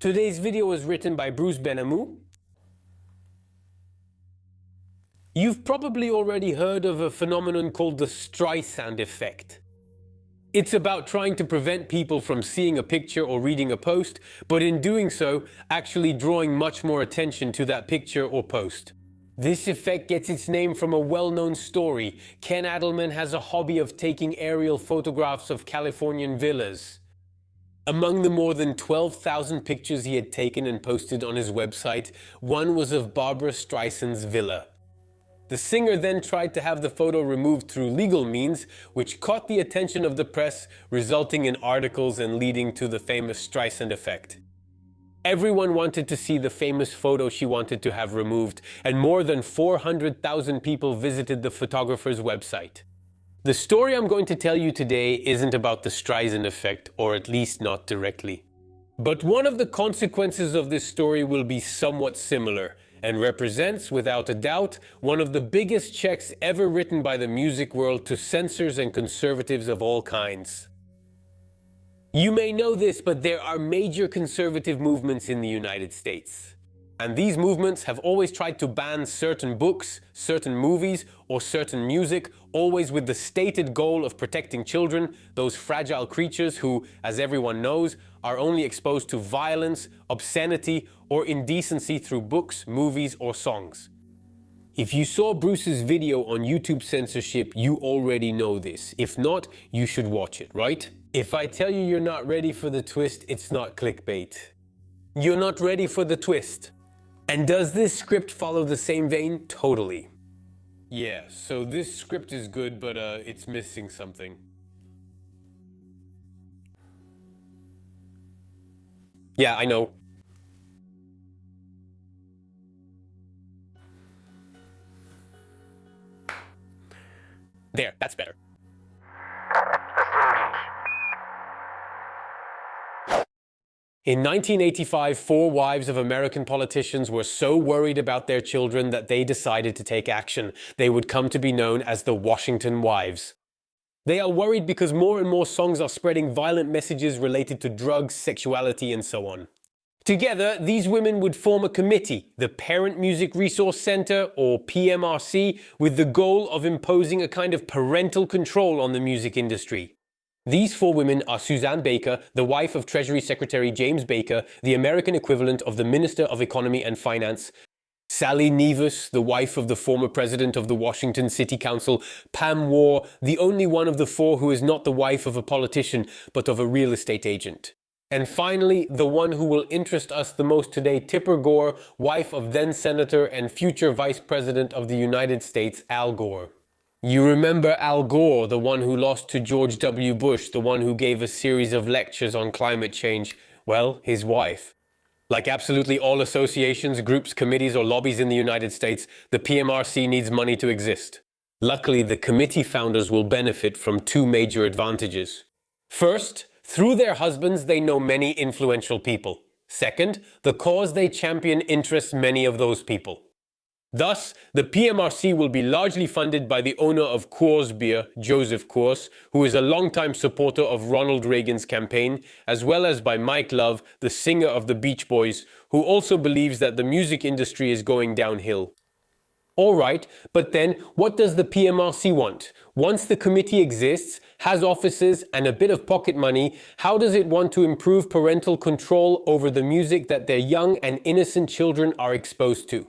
Today's video was written by Bruce Benamou. You've probably already heard of a phenomenon called the Streisand effect. It's about trying to prevent people from seeing a picture or reading a post, but in doing so, actually drawing much more attention to that picture or post. This effect gets its name from a well-known story. Ken Adelman has a hobby of taking aerial photographs of Californian villas. Among the more than 12,000 pictures he had taken and posted on his website, one was of Barbra Streisand's villa. The singer then tried to have the photo removed through legal means, which caught the attention of the press, resulting in articles and leading to the famous Streisand effect. Everyone wanted to see the famous photo she wanted to have removed, and more than 400,000 people visited the photographer's website. The story I'm going to tell you today isn't about the Streisand effect, or at least not directly. But one of the consequences of this story will be somewhat similar, and represents, without a doubt, one of the biggest checks ever written by the music world to censors and conservatives of all kinds. You may know this, but there are major conservative movements in the United States. And these movements have always tried to ban certain books, certain movies, or certain music, always with the stated goal of protecting children, those fragile creatures who, as everyone knows, are only exposed to violence, obscenity, or indecency through books, movies, or songs. If you saw Bruce's video on YouTube censorship, you already know this. If not, you should watch it, right? If I tell you you're not ready for the twist, it's not clickbait. You're not ready for the twist. And does this script follow the same vein? Totally. Yeah, so this script is good, but it's missing something. Yeah, I know. There, that's better. In 1985, 4 wives of American politicians were so worried about their children that they decided to take action. They would come to be known as the Washington Wives. They are worried because more and more songs are spreading violent messages related to drugs, sexuality, and so on. Together, these women would form a committee, the Parent Music Resource Center, or PMRC, with the goal of imposing a kind of parental control on the music industry. These 4 women are Suzanne Baker, the wife of Treasury Secretary James Baker, the American equivalent of the Minister of Economy and Finance; Sally Nevis, the wife of the former president of the Washington City Council; Pam Waugh, the only one of the 4 who is not the wife of a politician, but of a real estate agent. And finally, the one who will interest us the most today, Tipper Gore, wife of then-Senator and future Vice President of the United States, Al Gore. You remember Al Gore, the one who lost to George W. Bush, the one who gave a series of lectures on climate change? Well, his wife. Like absolutely all associations, groups, committees, or lobbies in the United States, the PMRC needs money to exist. Luckily, the committee founders will benefit from 2 major advantages. First, through their husbands, they know many influential people. Second, the cause they champion interests many of those people. Thus, the PMRC will be largely funded by the owner of Coors Beer, Joseph Coors, who is a longtime supporter of Ronald Reagan's campaign, as well as by Mike Love, the singer of the Beach Boys, who also believes that the music industry is going downhill. Alright, but then what does the PMRC want? Once the committee exists, has offices and a bit of pocket money, how does it want to improve parental control over the music that their young and innocent children are exposed to?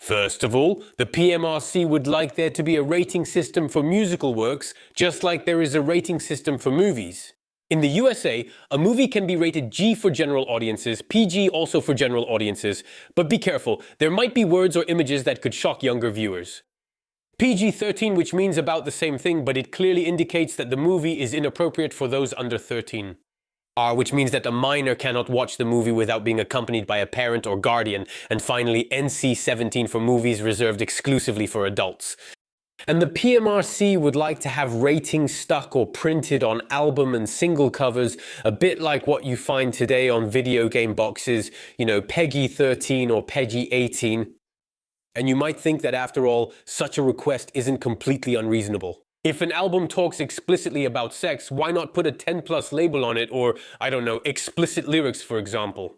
First of all, the PMRC would like there to be a rating system for musical works, just like there is a rating system for movies. In the USA, a movie can be rated G for general audiences, PG also for general audiences, but be careful, there might be words or images that could shock younger viewers. PG-13, which means about the same thing, but it clearly indicates that the movie is inappropriate for those under 13. R, which means that a minor cannot watch the movie without being accompanied by a parent or guardian, and finally NC-17 for movies reserved exclusively for adults. And the PMRC would like to have ratings stuck or printed on album and single covers, a bit like what you find today on video game boxes, you know, PEGI 13 or PEGI 18. And you might think that after all, such a request isn't completely unreasonable. If an album talks explicitly about sex, why not put a 10+ label on it, or, I don't know, explicit lyrics, for example?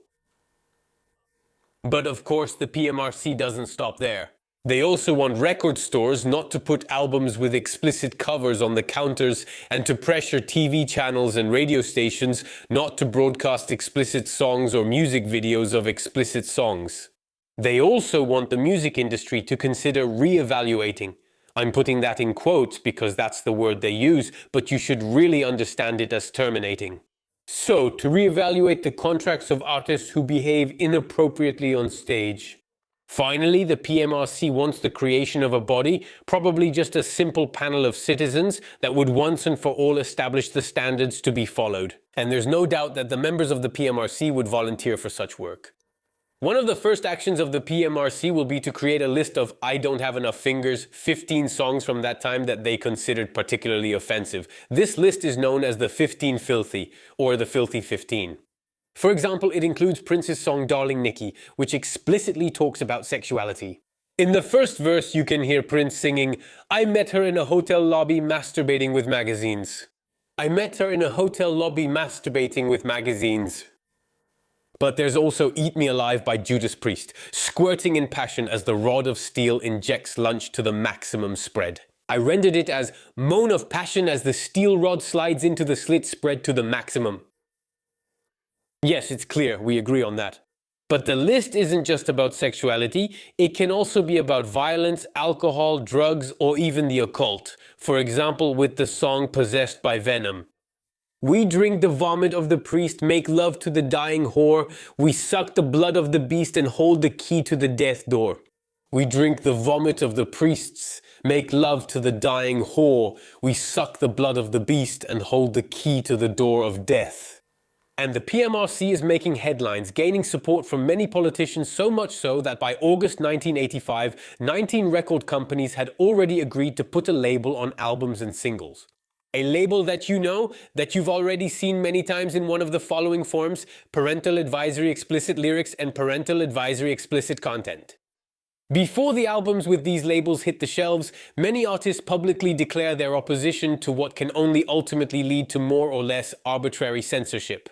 But of course, the PMRC doesn't stop there. They also want record stores not to put albums with explicit covers on the counters and to pressure TV channels and radio stations not to broadcast explicit songs or music videos of explicit songs. They also want the music industry to consider re-evaluating. I'm putting that in quotes because that's the word they use, but you should really understand it as terminating. So, to re-evaluate the contracts of artists who behave inappropriately on stage. Finally, the PMRC wants the creation of a body, probably just a simple panel of citizens, that would once and for all establish the standards to be followed. And there's no doubt that the members of the PMRC would volunteer for such work. One of the first actions of the PMRC will be to create a list of "I don't have enough fingers" 15 songs from that time that they considered particularly offensive. This list is known as the 15 Filthy, or the Filthy 15. For example, it includes Prince's song Darling Nikki, which explicitly talks about sexuality. In the first verse, you can hear Prince singing, "I met her in a hotel lobby masturbating with magazines." I met her in a hotel lobby masturbating with magazines. But there's also Eat Me Alive by Judas Priest, squirting in passion as the rod of steel injects lunch to the maximum spread. I rendered it as moan of passion as the steel rod slides into the slit spread to the maximum. Yes, it's clear, we agree on that. But the list isn't just about sexuality, it can also be about violence, alcohol, drugs, or even the occult. For example, with the song Possessed by Venom. We drink the vomit of the priest, make love to the dying whore. We suck the blood of the beast and hold the key to the death door. We drink the vomit of the priests, make love to the dying whore. We suck the blood of the beast and hold the key to the door of death. And the PMRC is making headlines, gaining support from many politicians, so much so that by August 1985, 19 record companies had already agreed to put a label on albums and singles. A label that you know, that you've already seen many times in one of the following forms: parental advisory explicit lyrics and parental advisory explicit content. Before the albums with these labels hit the shelves, many artists publicly declare their opposition to what can only ultimately lead to more or less arbitrary censorship.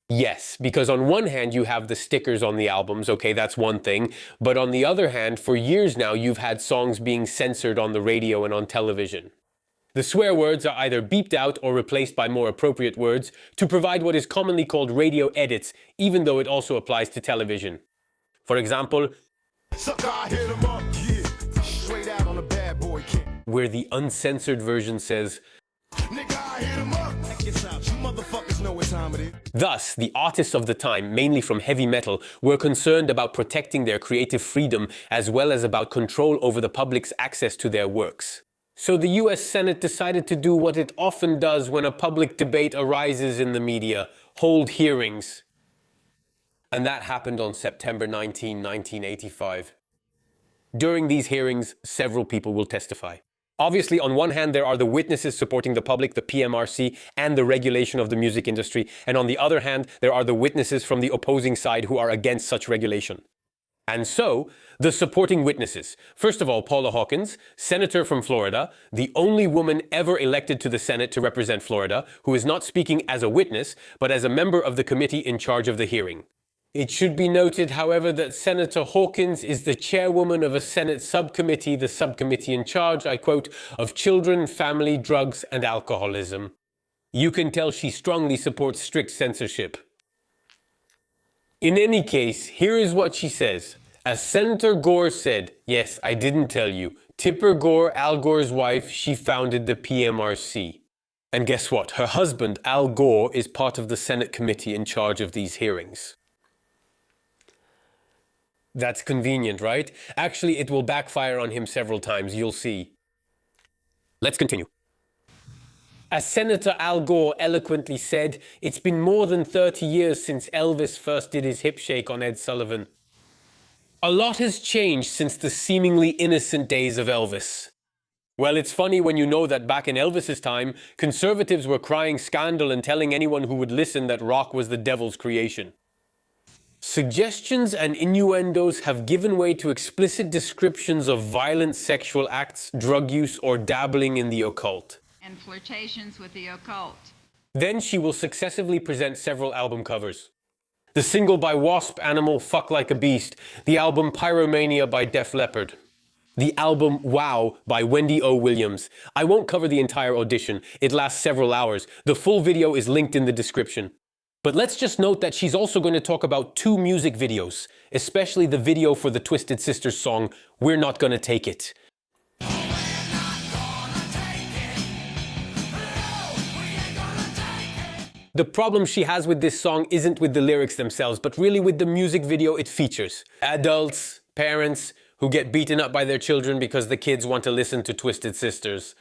Yes, because on one hand you have the stickers on the albums, okay, that's one thing, but on the other hand, for years now you've had songs being censored on the radio and on television. The swear words are either beeped out or replaced by more appropriate words to provide what is commonly called radio edits, even though it also applies to television. For example, where the uncensored version says, Thus, the artists of the time, mainly from heavy metal, were concerned about protecting their creative freedom as well as about control over the public's access to their works. So the US Senate decided to do what it often does when a public debate arises in the media: hold hearings. And that happened on September 19, 1985. During these hearings, several people will testify. Obviously, on one hand, there are the witnesses supporting the public, the PMRC, and the regulation of the music industry. And on the other hand, there are the witnesses from the opposing side who are against such regulation. And so, the supporting witnesses. First of all, Paula Hawkins, senator from Florida, the only woman ever elected to the Senate to represent Florida, who is not speaking as a witness, but as a member of the committee in charge of the hearing. It should be noted, however, that Senator Hawkins is the chairwoman of a Senate subcommittee, the subcommittee in charge, I quote, of children, family, drugs, and alcoholism. You can tell she strongly supports strict censorship. In any case, here is what she says. As Senator Gore said, yes, I didn't tell you, Tipper Gore, Al Gore's wife, she founded the PMRC. And guess what? Her husband, Al Gore, is part of the Senate committee in charge of these hearings. That's convenient, right? Actually, it will backfire on him several times, you'll see. Let's continue. As Senator Al Gore eloquently said, it's been more than 30 years since Elvis first did his hip shake on Ed Sullivan. A lot has changed since the seemingly innocent days of Elvis. Well, it's funny when you know that back in Elvis's time, conservatives were crying scandal and telling anyone who would listen that rock was the devil's creation. Suggestions and innuendos have given way to explicit descriptions of violent sexual acts, drug use, or dabbling in the occult. And flirtations with the occult. Then she will successively present several album covers. The single by Wasp, Animal, Fuck Like a Beast. The album Pyromania by Def Leppard. The album Wow by Wendy O. Williams. I won't cover the entire audition, it lasts several hours. The full video is linked in the description. But let's just note that she's also going to talk about 2 music videos, especially the video for the Twisted Sisters song, We're Not Gonna Take It. The problem she has with this song isn't with the lyrics themselves, but really with the music video it features. Adults, parents, who get beaten up by their children because the kids want to listen to Twisted Sisters.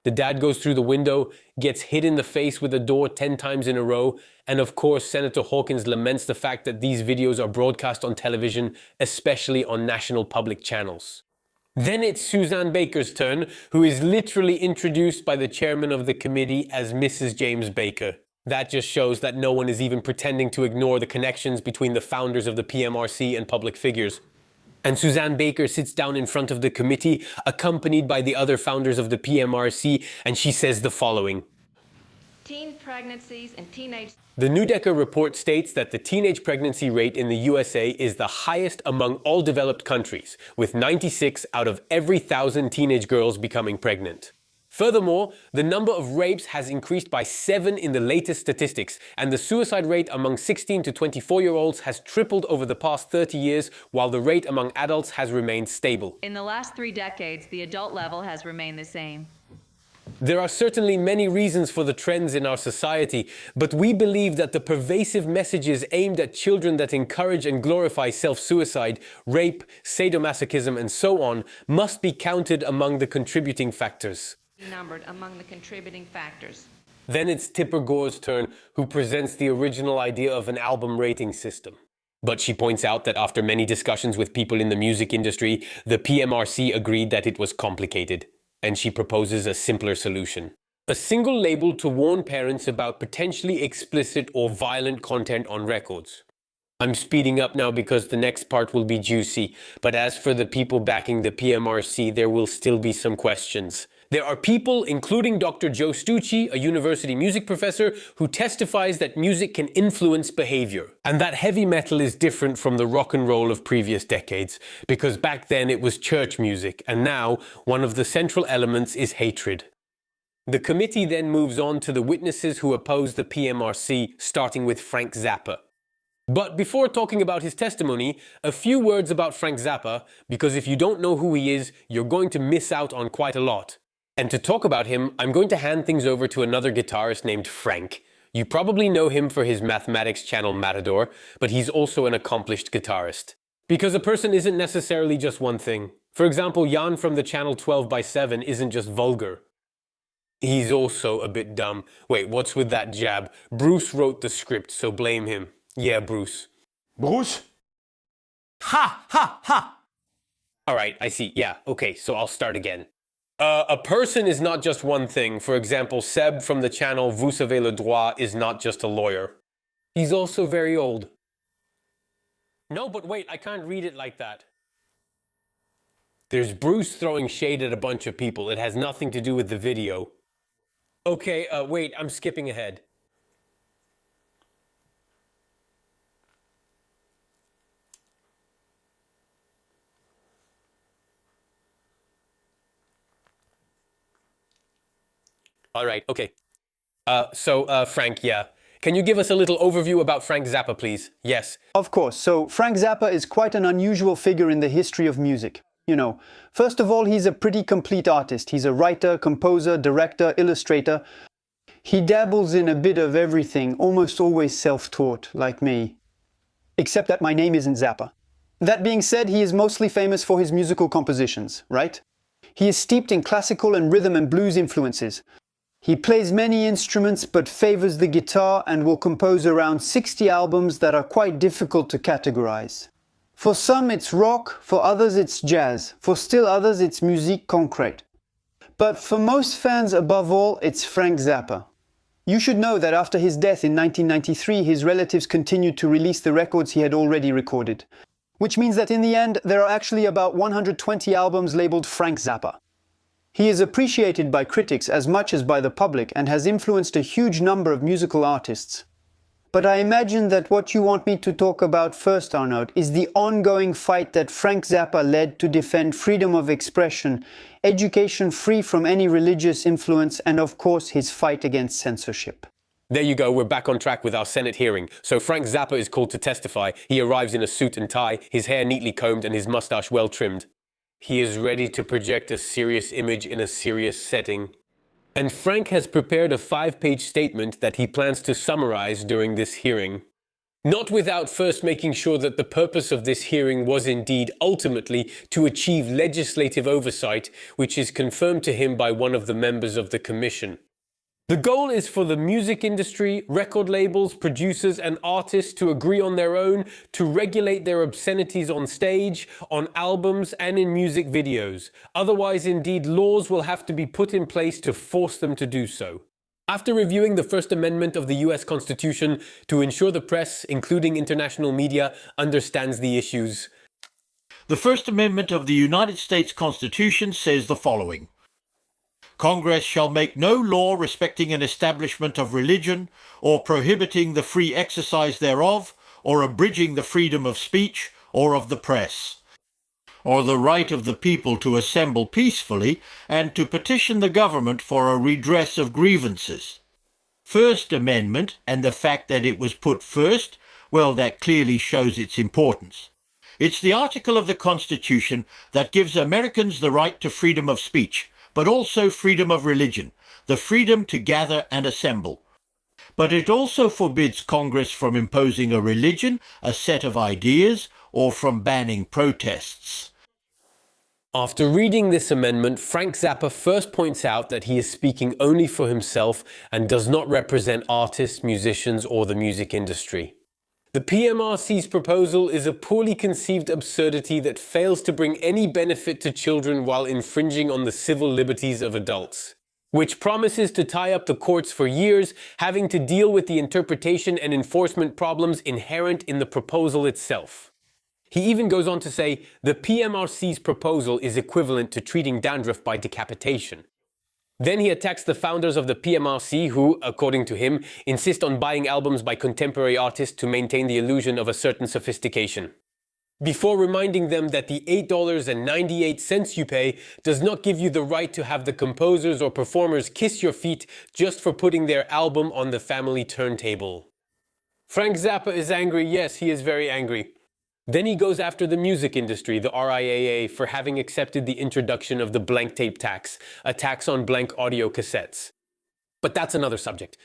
The dad goes through the window, gets hit in the face with a door 10 times in a row, and of course Senator Hawkins laments the fact that these videos are broadcast on television, especially on national public channels. Then it's Suzanne Baker's turn, who is literally introduced by the chairman of the committee as Mrs. James Baker. That just shows that no one is even pretending to ignore the connections between the founders of the PMRC and public figures. And Suzanne Baker sits down in front of the committee, accompanied by the other founders of the PMRC, and she says the following. Teen pregnancies and teenage... The Neudecker report states that the teenage pregnancy rate in the USA is the highest among all developed countries, with 96 out of every 1,000 teenage girls becoming pregnant. Furthermore, the number of rapes has increased by 7 in the latest statistics, and the suicide rate among 16 to 24-year-olds has tripled over the past 30 years, while the rate among adults has remained stable. In the last 3 decades, the adult level has remained the same. There are certainly many reasons for the trends in our society, but we believe that the pervasive messages aimed at children that encourage and glorify self-suicide, rape, sadomasochism, and so on must be counted among the contributing factors. Numbered among the contributing factors. Then it's Tipper Gore's turn, who presents the original idea of an album rating system. But she points out that after many discussions with people in the music industry, the PMRC agreed that it was complicated, and she proposes a simpler solution. A single label to warn parents about potentially explicit or violent content on records. I'm speeding up now because the next part will be juicy, but as for the people backing the PMRC, there will still be some questions. There are people, including Dr. Joe Stucci, a university music professor, who testifies that music can influence behavior, and that heavy metal is different from the rock and roll of previous decades, because back then it was church music, and now one of the central elements is hatred. The committee then moves on to the witnesses who oppose the PMRC, starting with Frank Zappa. But before talking about his testimony, a few words about Frank Zappa, because if you don't know who he is, you're going to miss out on quite a lot. And to talk about him, I'm going to hand things over to another guitarist named Frank. You probably know him for his mathematics channel Matador, but he's also an accomplished guitarist. Because a person isn't necessarily just one thing. For example, Jan from the channel 12x7 isn't just vulgar. He's also a bit dumb. Wait, what's with that jab? Bruce wrote the script, so blame him. Yeah, Bruce. Bruce? Ha! Ha! Ha! Alright, I see. Yeah, okay, so I'll start again. A person is not just one thing. For example, Seb from the channel Vous savez le droit is not just a lawyer. He's also very old. No, but wait, I can't read it like that. There's Bruce throwing shade at a bunch of people. It has nothing to do with the video. Okay, wait, I'm skipping ahead. All right, okay. Frank, yeah. Can you give us a little overview about Frank Zappa, please? Yes. Of course. So, Frank Zappa is quite an unusual figure in the history of music. You know, first of all, he's a pretty complete artist. He's a writer, composer, director, illustrator. He dabbles in a bit of everything, almost always self-taught, like me. Except that my name isn't Zappa. That being said, he is mostly famous for his musical compositions, right? He is steeped in classical and rhythm and blues influences. He plays many instruments but favors the guitar and will compose around 60 albums that are quite difficult to categorize. For some it's rock, for others it's jazz, for still others it's musique concrète. But for most fans above all, it's Frank Zappa. You should know that after his death in 1993, his relatives continued to release the records he had already recorded. Which means that in the end, there are actually about 120 albums labeled Frank Zappa. He is appreciated by critics as much as by the public and has influenced a huge number of musical artists. But I imagine that what you want me to talk about first, Arnaud, is the ongoing fight that Frank Zappa led to defend freedom of expression, education free from any religious influence, and of course his fight against censorship. There you go, we're back on track with our Senate hearing. So Frank Zappa is called to testify. He arrives in a suit and tie, his hair neatly combed and his mustache well trimmed. He is ready to project a serious image in a serious setting. And Frank has prepared a 5-page statement that he plans to summarize during this hearing. Not without first making sure that the purpose of this hearing was indeed ultimately to achieve legislative oversight, which is confirmed to him by one of the members of the commission. The goal is for the music industry, record labels, producers and artists to agree on their own to regulate their obscenities on stage, on albums and in music videos. Otherwise, indeed, laws will have to be put in place to force them to do so. After reviewing the First Amendment of the US Constitution to ensure the press, including international media, understands the issues. The First Amendment of the United States Constitution says the following. Congress shall make no law respecting an establishment of religion, or prohibiting the free exercise thereof, or abridging the freedom of speech, or of the press, or the right of the people to assemble peacefully, and to petition the government for a redress of grievances. First Amendment, and the fact that it was put first, well, that clearly shows its importance. It's the article of the Constitution that gives Americans the right to freedom of speech, but also freedom of religion, the freedom to gather and assemble. But it also forbids Congress from imposing a religion, a set of ideas, or from banning protests. After reading this amendment, Frank Zappa first points out that he is speaking only for himself and does not represent artists, musicians, or the music industry. The PMRC's proposal is a poorly conceived absurdity that fails to bring any benefit to children while infringing on the civil liberties of adults, which promises to tie up the courts for years, having to deal with the interpretation and enforcement problems inherent in the proposal itself. He even goes on to say the PMRC's proposal is equivalent to treating dandruff by decapitation. Then he attacks the founders of the PMRC who, according to him, insist on buying albums by contemporary artists to maintain the illusion of a certain sophistication, before reminding them that the $8.98 you pay does not give you the right to have the composers or performers kiss your feet just for putting their album on the family turntable. Frank Zappa is angry. Yes, he is very angry. Then he goes after the music industry, the RIAA, for having accepted the introduction of the blank tape tax, a tax on blank audio cassettes. But that's another subject.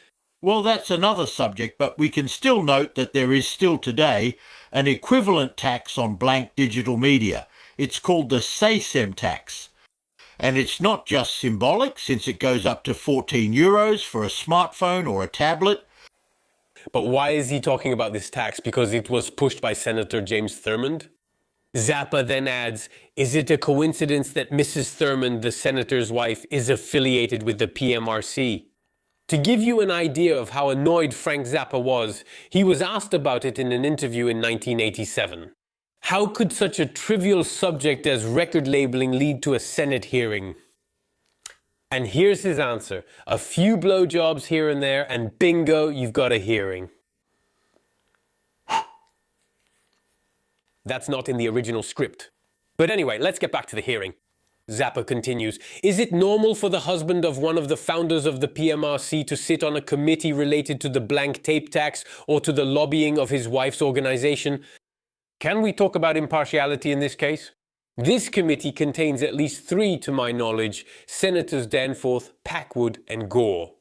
Well, that's another subject, but we can still note that there is still today an equivalent tax on blank digital media. It's called the SACEM tax. And it's not just symbolic, since it goes up to €14 for a smartphone or a tablet. But why is he talking about this tax? Because it was pushed by Senator James Thurmond? Zappa then adds, is it a coincidence that Mrs. Thurmond, the senator's wife, is affiliated with the PMRC? To give you an idea of how annoyed Frank Zappa was, he was asked about it in an interview in 1987. How could such a trivial subject as record labeling lead to a Senate hearing? And here's his answer. A few blowjobs here and there, and bingo, you've got a hearing. That's not in the original script. But anyway, let's get back to the hearing. Zappa continues, is it normal for the husband of one of the founders of the PMRC to sit on a committee related to the blank tape tax or to the lobbying of his wife's organization? Can we talk about impartiality in this case? This committee contains at least 3, to my knowledge, Senators Danforth, Packwood, and Gore.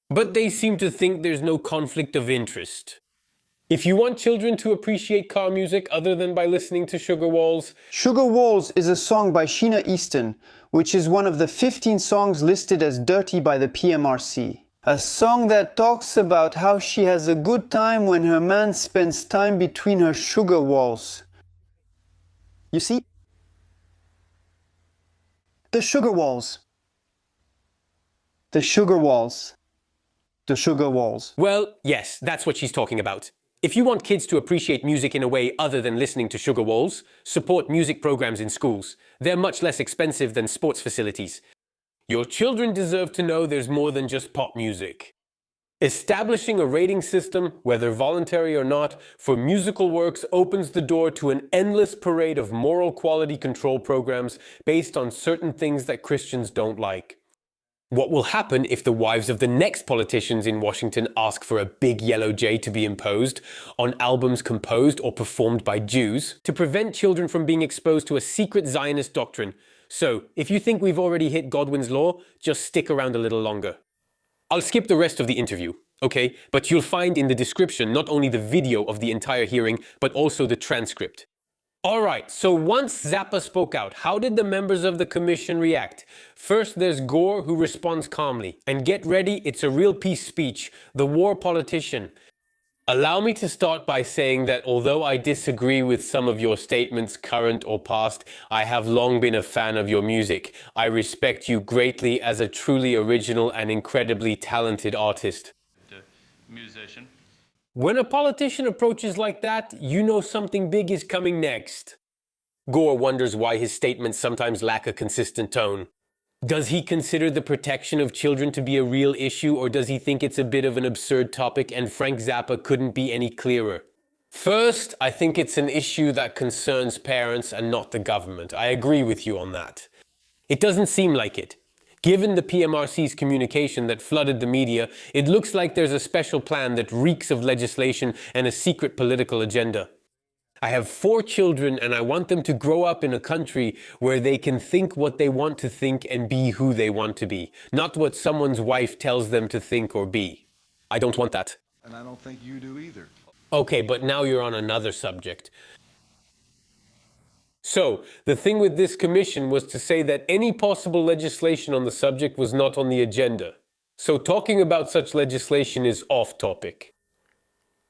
But they seem to think there's no conflict of interest. If you want children to appreciate car music other than by listening to Sugar Walls... Sugar Walls is a song by Sheena Easton, which is one of the 15 songs listed as dirty by the PMRC. A song that talks about how she has a good time when her man spends time between her sugar walls. You see? The sugar walls. The sugar walls. The sugar walls. Well, yes, that's what she's talking about. If you want kids to appreciate music in a way other than listening to Sugar Walls, support music programs in schools. They're much less expensive than sports facilities. Your children deserve to know there's more than just pop music. Establishing a rating system, whether voluntary or not, for musical works opens the door to an endless parade of moral quality control programs based on certain things that Christians don't like. What will happen if the wives of the next politicians in Washington ask for a big yellow J to be imposed on albums composed or performed by Jews to prevent children from being exposed to a secret Zionist doctrine? So, if you think we've already hit Godwin's law, just stick around a little longer. I'll skip the rest of the interview, okay? But you'll find in the description not only the video of the entire hearing, but also the transcript. Alright, so once Zappa spoke out, how did the members of the commission react? First, there's Gore, who responds calmly. And get ready, it's a real peace speech. The war politician. Allow me to start by saying that although I disagree with some of your statements, current or past, I have long been a fan of your music. I respect you greatly as a truly original and incredibly talented artist. Musician. When a politician approaches like that, you know something big is coming next. Gore wonders why his statements sometimes lack a consistent tone. Does he consider the protection of children to be a real issue, or does he think it's a bit of an absurd topic and Frank Zappa couldn't be any clearer? First, I think it's an issue that concerns parents and not the government. I agree with you on that. It doesn't seem like it. Given the PMRC's communication that flooded the media, it looks like there's a special plan that reeks of legislation and a secret political agenda. I have 4 children and I want them to grow up in a country where they can think what they want to think and be who they want to be, not what someone's wife tells them to think or be. I don't want that. And I don't think you do either. Okay, but now you're on another subject. So, the thing with this commission was to say that any possible legislation on the subject was not on the agenda. So talking about such legislation is off topic.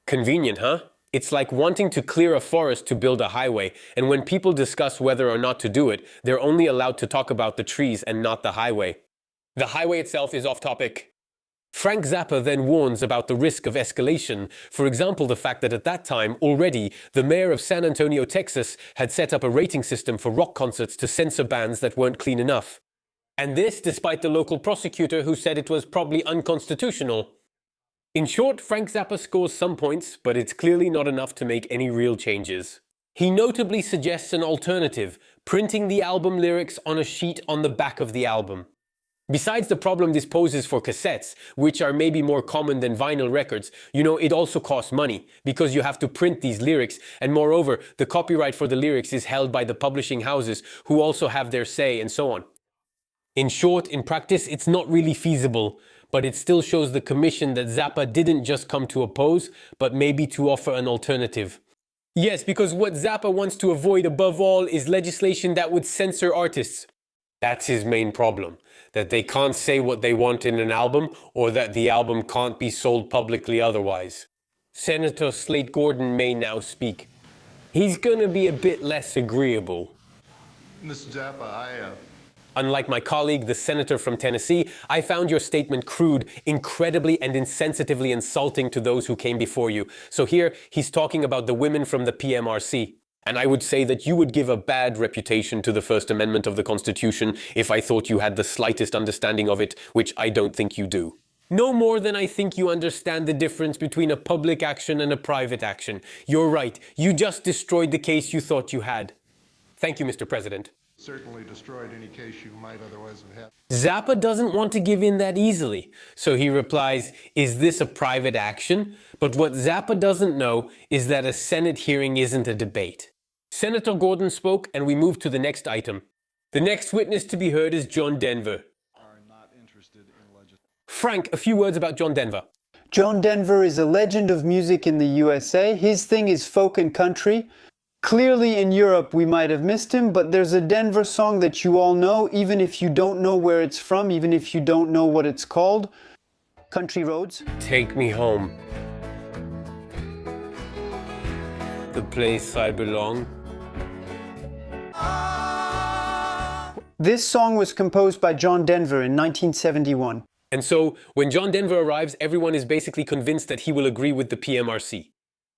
Convenient, huh? It's like wanting to clear a forest to build a highway, and when people discuss whether or not to do it, they're only allowed to talk about the trees and not the highway. The highway itself is off topic. Frank Zappa then warns about the risk of escalation. For example, the fact that at that time, already, the mayor of San Antonio, Texas, had set up a rating system for rock concerts to censor bands that weren't clean enough. And this despite the local prosecutor who said it was probably unconstitutional. In short, Frank Zappa scores some points, but it's clearly not enough to make any real changes. He notably suggests an alternative, printing the album lyrics on a sheet on the back of the album. Besides the problem this poses for cassettes, which are maybe more common than vinyl records, it also costs money, because you have to print these lyrics, and moreover, the copyright for the lyrics is held by the publishing houses, who also have their say, and so on. In short, in practice, it's not really feasible, but it still shows the commission that Zappa didn't just come to oppose, but maybe to offer an alternative. Yes, because what Zappa wants to avoid above all is legislation that would censor artists. That's his main problem, that they can't say what they want in an album, or that the album can't be sold publicly otherwise. Senator Slate Gordon may now speak. He's gonna be a bit less agreeable. Mr. Zappa, Unlike my colleague, the senator from Tennessee, I found your statement crude, incredibly and insensitively insulting to those who came before you. So here, he's talking about the women from the PMRC. And I would say that you would give a bad reputation to the First Amendment of the Constitution if I thought you had the slightest understanding of it, which I don't think you do. No more than I think you understand the difference between a public action and a private action. You're right, you just destroyed the case you thought you had. Thank you, Mr. President. certainly destroyed any case you might otherwise have had. Zappa doesn't want to give in that easily, so he replies, "Is this a private action?" But what Zappa doesn't know is that a Senate hearing isn't a debate. Senator Gordon spoke, and we move to the next item. The next witness to be heard is John Denver. Frank, a few words about John Denver. John Denver is a legend of music in the USA. His thing is folk and country. Clearly in Europe we might have missed him, but there's a Denver song that you all know, even if you don't know where it's from, even if you don't know what it's called. Country Roads. Take me home. The place I belong. This song was composed by John Denver in 1971. And so, when John Denver arrives, everyone is basically convinced that he will agree with the PMRC.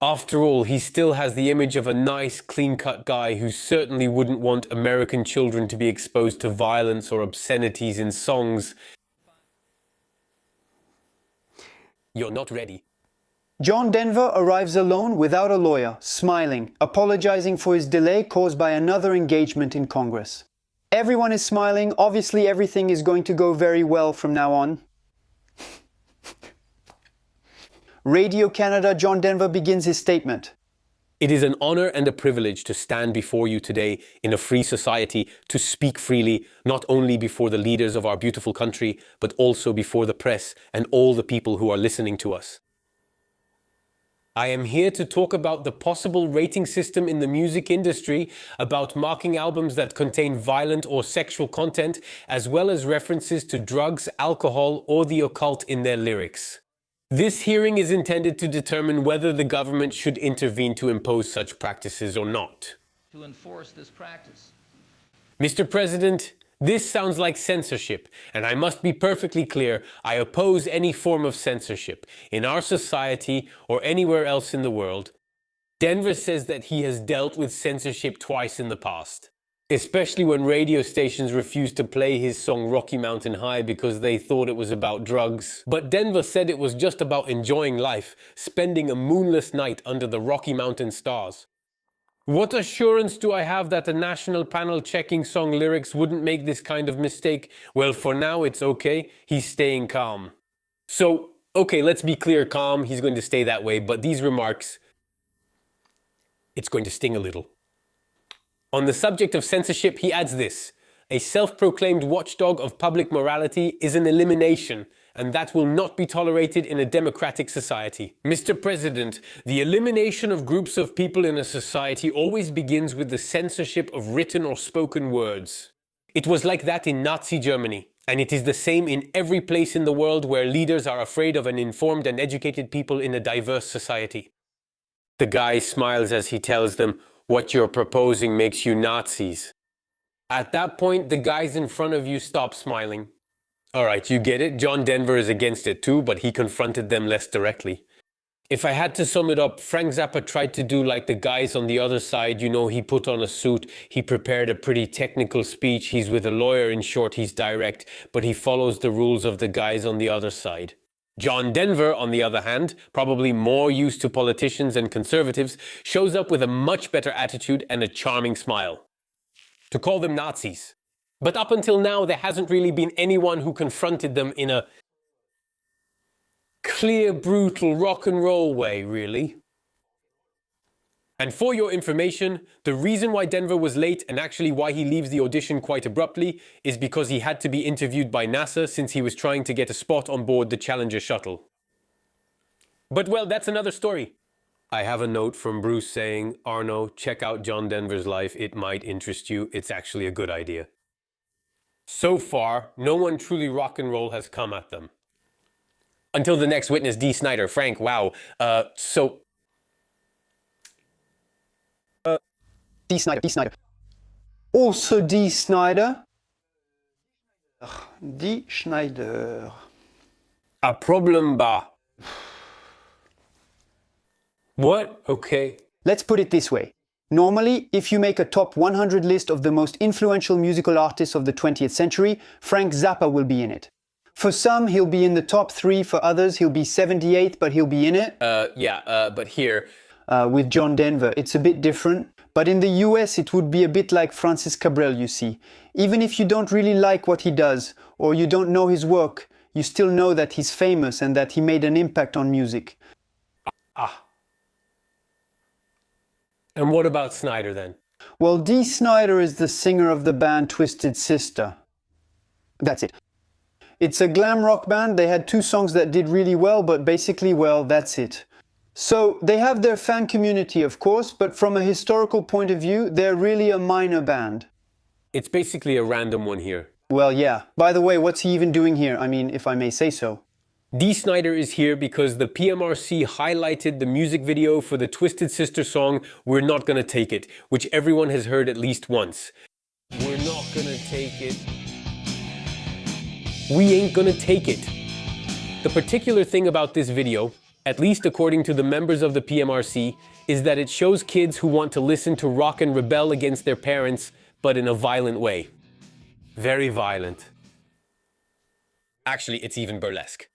After all, he still has the image of a nice, clean-cut guy who certainly wouldn't want American children to be exposed to violence or obscenities in songs. You're not ready. John Denver arrives alone without a lawyer, smiling, apologizing for his delay caused by another engagement in Congress. Everyone is smiling. Obviously, everything is going to go very well from now on. Radio Canada, John Denver begins his statement. It is an honor and a privilege to stand before you today in a free society, to speak freely, not only before the leaders of our beautiful country, but also before the press and all the people who are listening to us. I am here to talk about the possible rating system in the music industry, about marking albums that contain violent or sexual content, as well as references to drugs, alcohol, or the occult in their lyrics. This hearing is intended to determine whether the government should intervene to impose such practices or not. To enforce this practice. Mr. President, this sounds like censorship, and I must be perfectly clear, I oppose any form of censorship, in our society or anywhere else in the world. Denver says that he has dealt with censorship twice in the past, especially when radio stations refused to play his song Rocky Mountain High because they thought it was about drugs. But Denver said it was just about enjoying life, spending a moonless night under the Rocky Mountain stars. What assurance do I have that a national panel checking song lyrics wouldn't make this kind of mistake? Well, for now it's okay, he's staying calm. So, okay, let's be clear, calm, he's going to stay that way, but these remarks, it's going to sting a little. On the subject of censorship, he adds this: a self-proclaimed watchdog of public morality is an elimination, and that will not be tolerated in a democratic society. Mr. President, the elimination of groups of people in a society always begins with the censorship of written or spoken words. It was like that in Nazi Germany, and it is the same in every place in the world where leaders are afraid of an informed and educated people in a diverse society. The guy smiles as he tells them, "What you're proposing makes you Nazis." At that point, the guys in front of you stop smiling. Alright, you get it, John Denver is against it too, but he confronted them less directly. If I had to sum it up, Frank Zappa tried to do like the guys on the other side, he put on a suit, he prepared a pretty technical speech, he's with a lawyer, in short, he's direct, but he follows the rules of the guys on the other side. John Denver, on the other hand, probably more used to politicians and conservatives, shows up with a much better attitude and a charming smile. To call them Nazis. But up until now, there hasn't really been anyone who confronted them in a clear, brutal rock and roll way, really. And for your information, the reason why Denver was late and actually why he leaves the audition quite abruptly is because he had to be interviewed by NASA since he was trying to get a spot on board the Challenger shuttle. But well, that's another story. I have a note from Bruce saying, "Arno, check out John Denver's life, it might interest you, it's actually a good idea." So far, no one truly rock and roll has come at them. Until the next witness, D. Snider. Frank, wow. D. Snider. Also D. Snider. D. Snider. A problem ba. What? Okay. Let's put it this way. Normally, if you make a top 100 list of the most influential musical artists of the 20th century, Frank Zappa will be in it. For some, he'll be in the top 3, for others, he'll be 78th, but he'll be in it. But here... with John Denver, it's a bit different. But in the US, it would be a bit like Francis Cabrel, you see. Even if you don't really like what he does, or you don't know his work, you still know that he's famous and that he made an impact on music. And what about Snider then? Well, Dee Snider is the singer of the band Twisted Sister. That's it. It's a glam rock band. They had 2 songs that did really well, but basically, well, that's it. So they have their fan community, of course, but from a historical point of view, they're really a minor band. It's basically a random one here. Well, yeah. By the way, what's he even doing here? I mean, if I may say so. Dee Snider is here because the PMRC highlighted the music video for the Twisted Sister song We're Not Gonna Take It, which everyone has heard at least once. We're not gonna take it. We ain't gonna take it. The particular thing about this video, at least according to the members of the PMRC, is that it shows kids who want to listen to rock and rebel against their parents, but in a violent way. Very violent. Actually, it's even burlesque.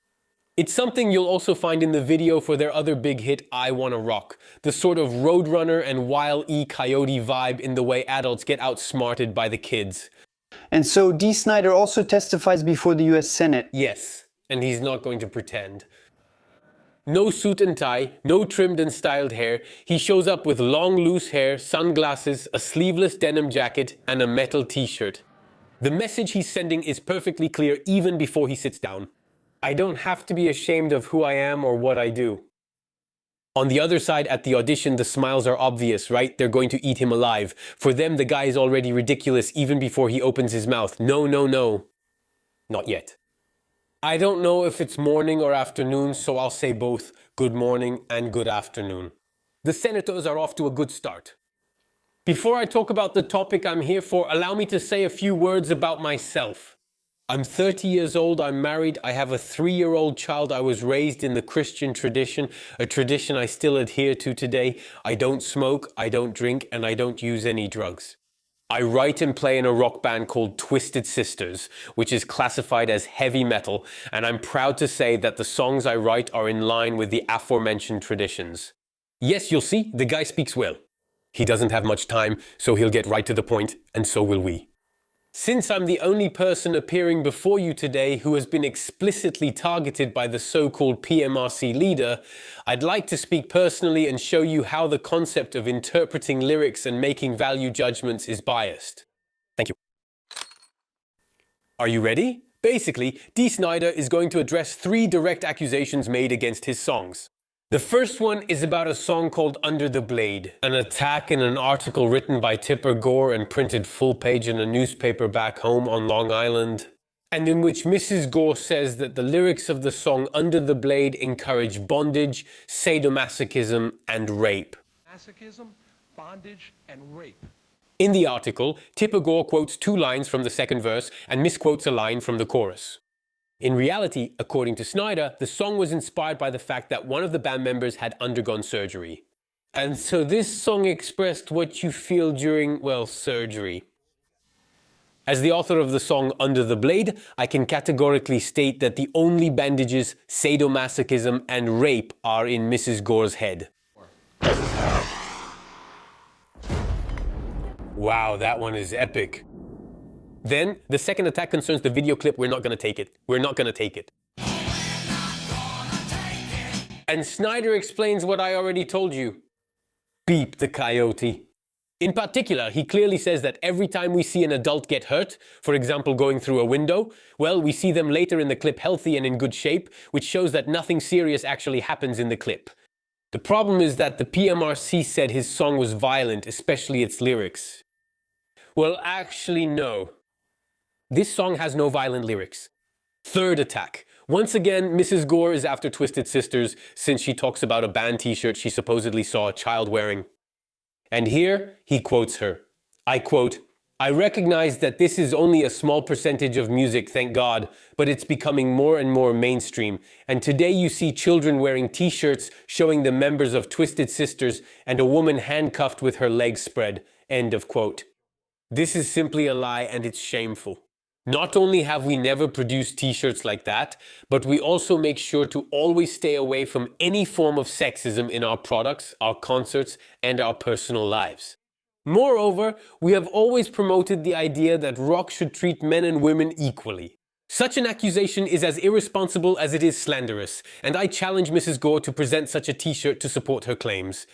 It's something you'll also find in the video for their other big hit, I Wanna Rock. The sort of Roadrunner and Wile E. Coyote vibe in the way adults get outsmarted by the kids. And so Dee Snider also testifies before the US Senate. Yes, and he's not going to pretend. No suit and tie, no trimmed and styled hair. He shows up with long loose hair, sunglasses, a sleeveless denim jacket, and a metal t-shirt. The message he's sending is perfectly clear even before he sits down. I don't have to be ashamed of who I am or what I do. On the other side, at the audition, the smiles are obvious, right? They're going to eat him alive. For them, the guy is already ridiculous even before he opens his mouth. No, no, no. Not yet. I don't know if it's morning or afternoon, so I'll say both good morning and good afternoon. The senators are off to a good start. Before I talk about the topic I'm here for, allow me to say a few words about myself. I'm 30 years old, I'm married, I have a 3-year-old child. I was raised in the Christian tradition, a tradition I still adhere to today. I don't smoke, I don't drink, and I don't use any drugs. I write and play in a rock band called Twisted Sisters, which is classified as heavy metal, and I'm proud to say that the songs I write are in line with the aforementioned traditions. Yes, you'll see, the guy speaks well. He doesn't have much time, so he'll get right to the point, and so will we. Since I'm the only person appearing before you today who has been explicitly targeted by the so-called PMRC leader, I'd like to speak personally and show you how the concept of interpreting lyrics and making value judgments is biased. Thank you. Are you ready? Basically, Dee Snider is going to address 3 direct accusations made against his songs. The first one is about a song called Under the Blade, an attack in an article written by Tipper Gore and printed full page in a newspaper back home on Long Island, and in which Mrs. Gore says that the lyrics of the song Under the Blade encourage bondage, sadomasochism, and rape. Masochism, bondage, and rape. In the article, Tipper Gore quotes 2 lines from the second verse and misquotes a line from the chorus. In reality, according to Snider, the song was inspired by the fact that one of the band members had undergone surgery. And so this song expressed what you feel during, well, surgery. As the author of the song Under the Blade, I can categorically state that the only bandages, sadomasochism, and rape are in Mrs. Gore's head. Wow, that one is epic. Then, the second attack concerns the video clip We're Not Gonna Take It. We're not gonna take it. And Snider explains what I already told you. Beep the coyote. In particular, he clearly says that every time we see an adult get hurt, for example going through a window, well, we see them later in the clip healthy and in good shape, which shows that nothing serious actually happens in the clip. The problem is that the PMRC said his song was violent, especially its lyrics. Well, actually, no. This song has no violent lyrics. Third attack. Once again, Mrs. Gore is after Twisted Sisters since she talks about a band t-shirt she supposedly saw a child wearing. And here, he quotes her. I quote, "I recognize that this is only a small percentage of music, thank God, but it's becoming more and more mainstream. And today you see children wearing t-shirts showing the members of Twisted Sisters and a woman handcuffed with her legs spread." End of quote. This is simply a lie and it's shameful. Not only have we never produced t-shirts like that, but we also make sure to always stay away from any form of sexism in our products, our concerts, and our personal lives. Moreover, we have always promoted the idea that rock should treat men and women equally. Such an accusation is as irresponsible as it is slanderous, and I challenge Mrs. Gore to present such a t-shirt to support her claims.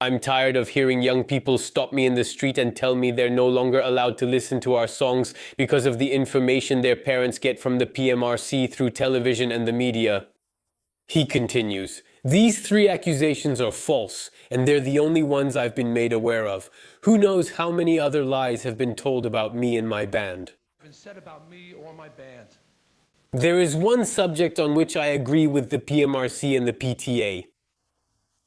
I'm tired of hearing young people stop me in the street and tell me they're no longer allowed to listen to our songs because of the information their parents get from the PMRC through television and the media. He continues, "These 3 accusations are false, and they're the only ones I've been made aware of. Who knows how many other lies have been told about me and my band?" Been said about me or my band. There is one subject on which I agree with the PMRC and the PTA.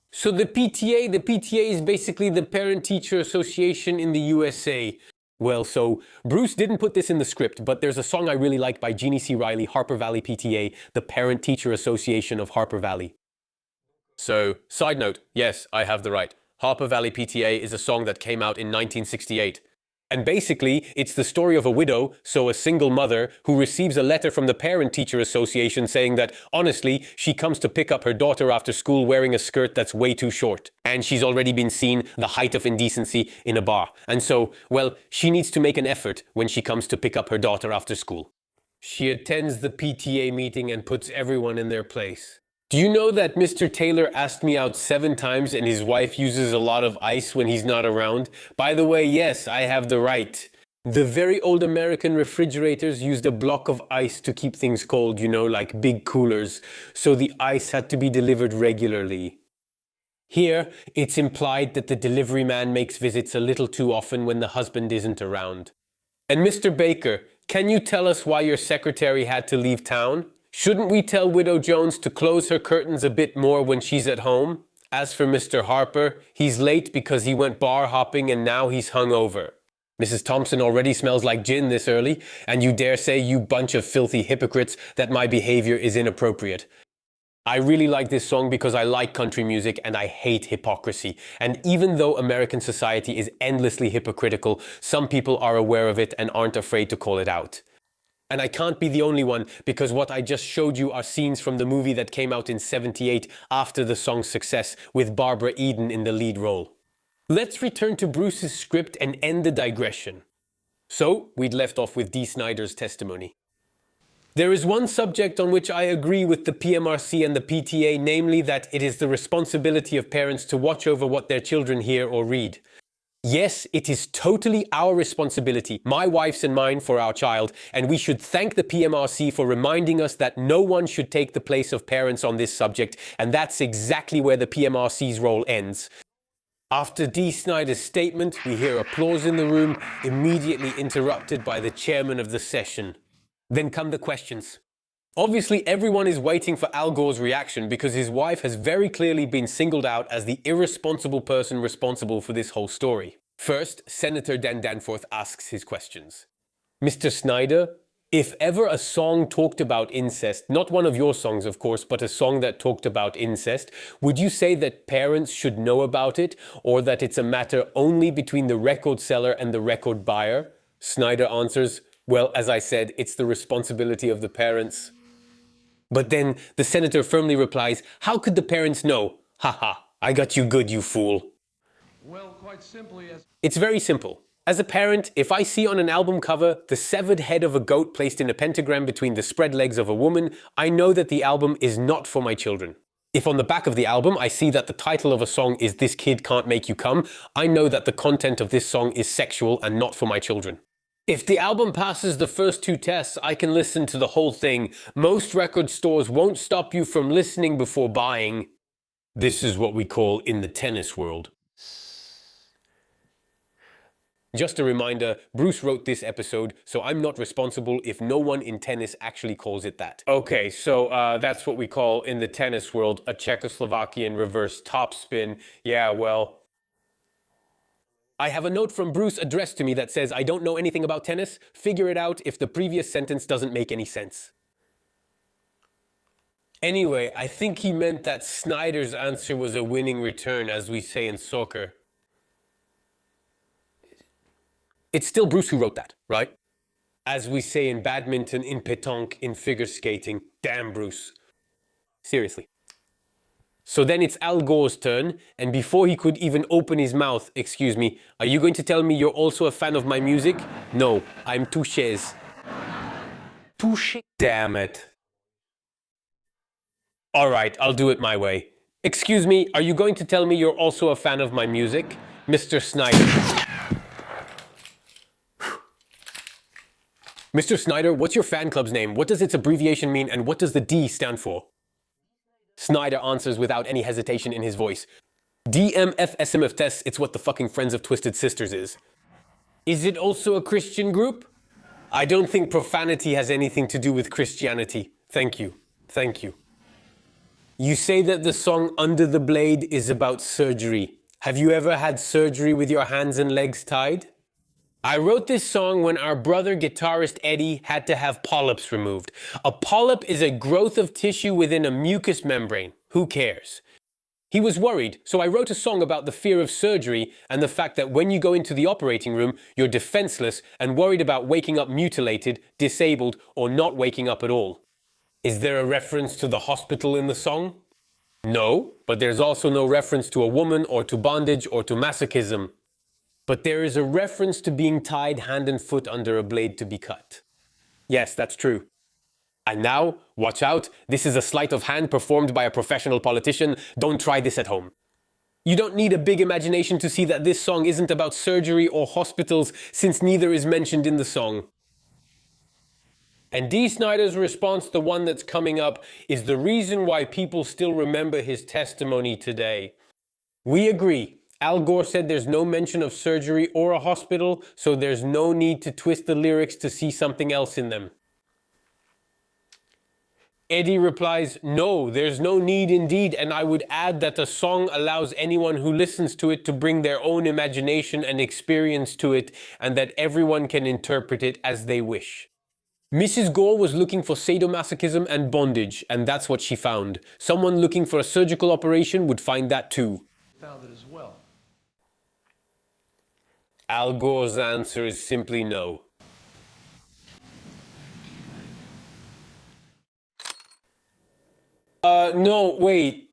So the PTA is basically the Parent-Teacher Association in the USA. Well, so Bruce didn't put this in the script, but there's a song I really like by Jeannie C. Riley, Harper Valley PTA, the Parent-Teacher Association of Harper Valley. So, side note, yes, I have the right. Harper Valley PTA is a song that came out in 1968. And basically, it's the story of a widow, so a single mother, who receives a letter from the Parent-Teacher Association saying that, honestly, she comes to pick up her daughter after school wearing a skirt that's way too short. And she's already been seen the height of indecency in a bar. And so, well, she needs to make an effort when she comes to pick up her daughter after school. She attends the PTA meeting and puts everyone in their place. Do you know that Mr. Taylor asked me out 7 times and his wife uses a lot of ice when he's not around? By the way, yes, I have the right. The very old American refrigerators used a block of ice to keep things cold, you know, like big coolers, so the ice had to be delivered regularly. Here, it's implied that the delivery man makes visits a little too often when the husband isn't around. And Mr. Baker, can you tell us why your secretary had to leave town? Shouldn't we tell Widow Jones to close her curtains a bit more when she's at home? As for Mr. Harper, he's late because he went bar hopping and now he's hungover. Mrs. Thompson already smells like gin this early, and you dare say, you bunch of filthy hypocrites, that my behavior is inappropriate. I really like this song because I like country music and I hate hypocrisy. And even though American society is endlessly hypocritical, some people are aware of it and aren't afraid to call it out. And I can't be the only one, because what I just showed you are scenes from the movie that came out in '78 after the song's success, with Barbara Eden in the lead role. Let's return to Bruce's script and end the digression. So, we'd left off with Dee Snider's testimony. There is one subject on which I agree with the PMRC and the PTA, namely that it is the responsibility of parents to watch over what their children hear or read. Yes, it is totally our responsibility, my wife's and mine, for our child, and we should thank the PMRC for reminding us that no one should take the place of parents on this subject, and that's exactly where the PMRC's role ends. After Dee Snider's statement, we hear applause in the room, immediately interrupted by the chairman of the session. Then come the questions. Obviously, everyone is waiting for Al Gore's reaction because his wife has very clearly been singled out as the irresponsible person responsible for this whole story. First, Senator Dan Danforth asks his questions. Mr. Snider, if ever a song talked about incest, not one of your songs of course, but a song that talked about incest, would you say that parents should know about it, or that it's a matter only between the record seller and the record buyer? Snider answers, well, as I said, it's the responsibility of the parents. But then the senator firmly replies, how could the parents know? Haha, I got you good, you fool. Well, quite simply, as It's very simple. As a parent, if I see on an album cover the severed head of a goat placed in a pentagram between the spread legs of a woman, I know that the album is not for my children. If on the back of the album I see that the title of a song is This Kid Can't Make You Come, I know that the content of this song is sexual and not for my children. If the album passes the first 2 tests, I can listen to the whole thing. Most record stores won't stop you from listening before buying. This is what we call in the tennis world. Just a reminder, Bruce wrote this episode, so I'm not responsible if no one in tennis actually calls it that. Okay, so that's what we call in the tennis world a Czechoslovakian reverse topspin. Yeah, well, I have a note from Bruce addressed to me that says I don't know anything about tennis. Figure it out if the previous sentence doesn't make any sense. Anyway, I think he meant that Snider's answer was a winning return, as we say in soccer. It's still Bruce who wrote that, right? As we say in badminton, in pétanque, in figure skating. Damn, Bruce. Seriously. So then it's Al Gore's turn, and before he could even open his mouth, excuse me, are you going to tell me you're also a fan of my music? No, I'm touches. Touche. Damn it. Alright, I'll do it my way. Excuse me, are you going to tell me you're also a fan of my music? Mr. Snider. Mr. Snider, what's your fan club's name? What does its abbreviation mean, and what does the D stand for? Snider answers without any hesitation in his voice. DMFSMFTES, it's what the fucking Friends of Twisted Sisters is. Is it also a Christian group? I don't think profanity has anything to do with Christianity. Thank you. Thank you. You say that the song Under the Blade is about surgery. Have you ever had surgery with your hands and legs tied? I wrote this song when our brother guitarist Eddie had to have polyps removed. A polyp is a growth of tissue within a mucous membrane. Who cares? He was worried, so I wrote a song about the fear of surgery and the fact that when you go into the operating room, you're defenseless and worried about waking up mutilated, disabled, or not waking up at all. Is there a reference to the hospital in the song? No, but there's also no reference to a woman or to bondage or to masochism. But there is a reference to being tied hand and foot under a blade to be cut. Yes, that's true. And now, watch out, this is a sleight of hand performed by a professional politician. Don't try this at home. You don't need a big imagination to see that this song isn't about surgery or hospitals, since neither is mentioned in the song. And D. Snider's response, the one that's coming up, is the reason why people still remember his testimony today. We agree. Al Gore said there's no mention of surgery or a hospital, so there's no need to twist the lyrics to see something else in them. Eddie replies, no, there's no need indeed, and I would add that a song allows anyone who listens to it to bring their own imagination and experience to it, and that everyone can interpret it as they wish. Mrs. Gore was looking for sadomasochism and bondage, and that's what she found. Someone looking for a surgical operation would find that too. Found it as well. Al Gore's answer is simply no. No, wait.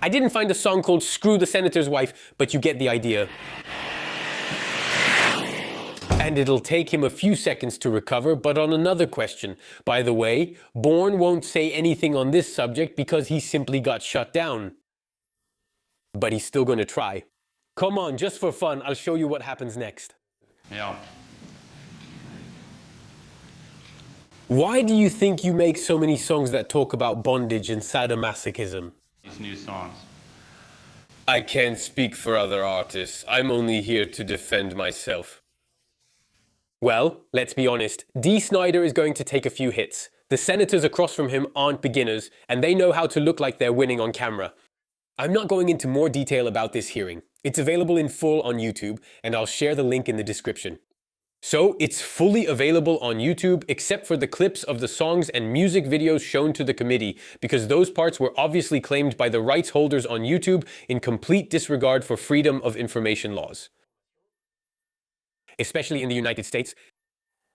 I didn't find a song called Screw the Senator's Wife, but you get the idea. And it'll take him a few seconds to recover, but on another question. By the way, Bourne won't say anything on this subject because he simply got shut down. But he's still going to try. Come on, just for fun, I'll show you what happens next. Yeah. Why do you think you make so many songs that talk about bondage and sadomasochism? These new songs. I can't speak for other artists. I'm only here to defend myself. Well, let's be honest. D. Snider is going to take a few hits. The senators across from him aren't beginners, and they know how to look like they're winning on camera. I'm not going into more detail about this hearing. It's available in full on YouTube, and I'll share the link in the description. So, it's fully available on YouTube except for the clips of the songs and music videos shown to the committee, because those parts were obviously claimed by the rights holders on YouTube in complete disregard for freedom of information laws. Especially in the United States.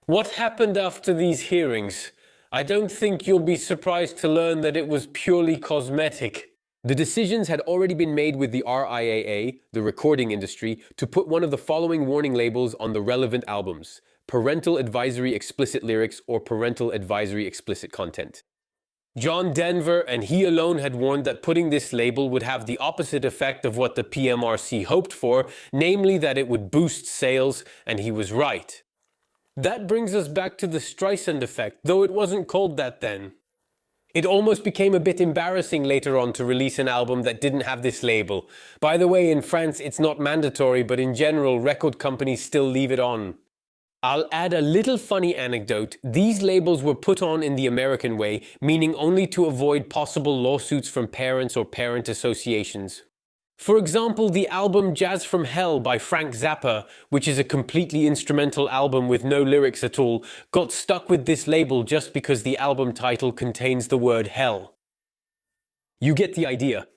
What happened after these hearings? I don't think you'll be surprised to learn that it was purely cosmetic. The decisions had already been made with the RIAA, the recording industry, to put one of the following warning labels on the relevant albums: parental advisory explicit lyrics or parental advisory explicit content. John Denver and he alone had warned that putting this label would have the opposite effect of what the PMRC hoped for, namely that it would boost sales, and he was right. That brings us back to the Streisand effect, though it wasn't called that then. It almost became a bit embarrassing later on to release an album that didn't have this label. By the way, in France it's not mandatory, but in general record companies still leave it on. I'll add a little funny anecdote. These labels were put on in the American way, meaning only to avoid possible lawsuits from parents or parent associations. For example, the album Jazz from Hell by Frank Zappa, which is a completely instrumental album with no lyrics at all, got stuck with this label just because the album title contains the word hell. You get the idea.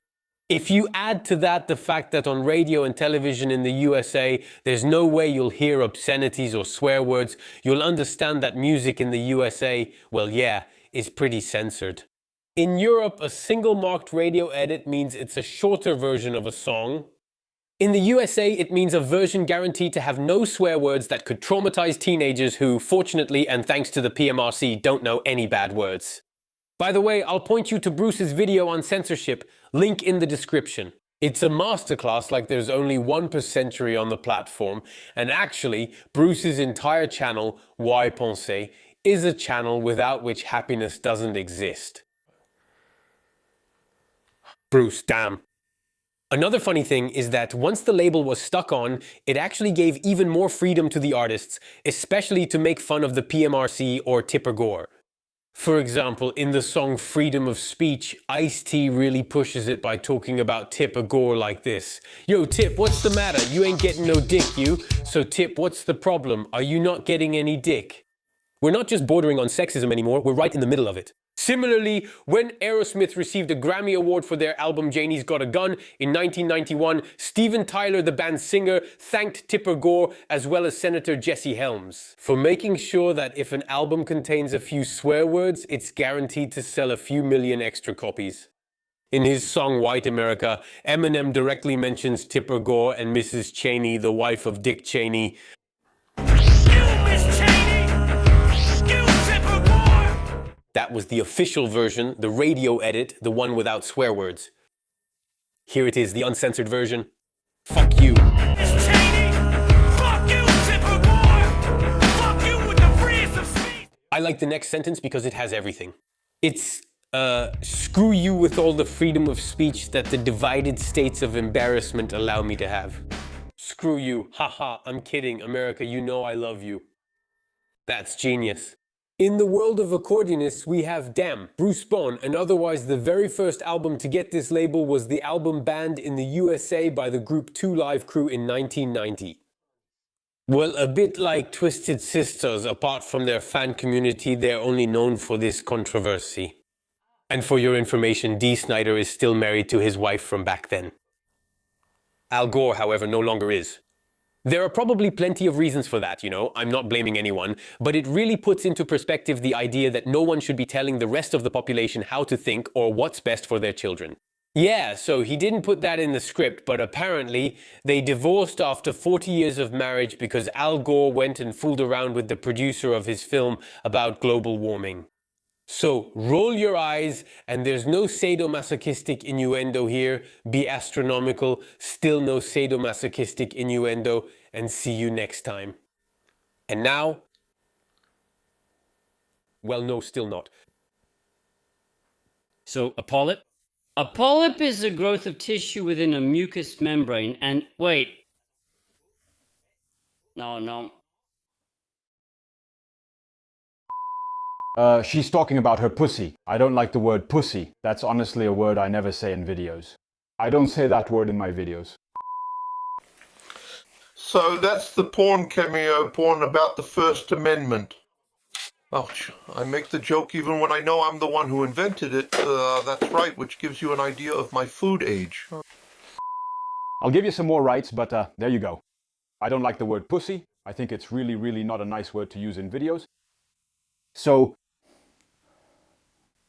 If you add to that the fact that on radio and television in the USA, there's no way you'll hear obscenities or swear words, you'll understand that music in the USA, well yeah, is pretty censored. In Europe, a single marked radio edit means it's a shorter version of a song. In the USA, it means a version guaranteed to have no swear words that could traumatize teenagers who, fortunately and thanks to the PMRC, don't know any bad words. By the way, I'll point you to Bruce's video on censorship, link in the description. It's a masterclass like there's only one per century on the platform, and actually, Bruce's entire channel, Why Penser, is a channel without which happiness doesn't exist. Bruce, damn. Another funny thing is that once the label was stuck on, it actually gave even more freedom to the artists, especially to make fun of the PMRC or Tipper Gore. For example, in the song Freedom of Speech, Ice-T really pushes it by talking about Tipper Gore like this. Yo, Tip, what's the matter? You ain't getting no dick, you. So Tip, what's the problem? Are you not getting any dick? We're not just bordering on sexism anymore, we're right in the middle of it. Similarly, when Aerosmith received a Grammy Award for their album Janie's Got a Gun in 1991, Steven Tyler, the band's singer, thanked Tipper Gore as well as Senator Jesse Helms for making sure that if an album contains a few swear words, it's guaranteed to sell a few million extra copies. In his song White America, Eminem directly mentions Tipper Gore and Mrs. Cheney, the wife of Dick Cheney. That was the official version, the radio edit, the one without swear words. Here it is, the uncensored version. Fuck you. I like the next sentence because it has everything. It's, screw you with all the freedom of speech that the divided states of embarrassment allow me to have. Screw you, haha, I'm kidding, America, you know I love you. That's genius. In the world of accordionists, we have Damn, Bruce Bonn, and otherwise the very first album to get this label was the album banned in the USA by the group 2 Live Crew in 1990. Well, a bit like Twisted Sisters, apart from their fan community, they're only known for this controversy. And for your information, Dee Snider is still married to his wife from back then. Al Gore, however, no longer is. There are probably plenty of reasons for that, you know, I'm not blaming anyone, but it really puts into perspective the idea that no one should be telling the rest of the population how to think or what's best for their children. Yeah, so he didn't put that in the script, but apparently they divorced after 40 years of marriage because Al Gore went and fooled around with the producer of his film about global warming. So roll your eyes, and there's no sadomasochistic innuendo here. Be astronomical, still no sadomasochistic innuendo, and see you next time. And now, well, no, still not. So, a polyp? A polyp is a growth of tissue within a mucous membrane, and wait. No. She's talking about her pussy. I don't like the word pussy. That's honestly a word I never say in videos. I don't say that word in my videos. So that's the porn cameo porn about the First Amendment. Ouch. I make the joke even when I know I'm the one who invented it. That's right, which gives you an idea of my food age. I'll give you some more rights, but there you go. I don't like the word pussy. I think it's really not a nice word to use in videos. So,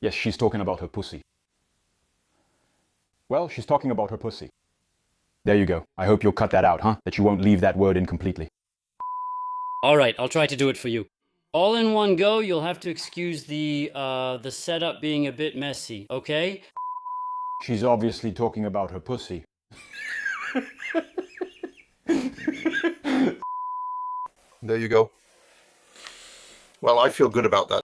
yes, she's talking about her pussy. Well, she's talking about her pussy. There you go. I hope you'll cut that out, huh? That you won't leave that word in completely. Alright, I'll try to do it for you. All in one go, you'll have to excuse the setup being a bit messy, okay? She's obviously talking about her pussy. There you go. Well, I feel good about that.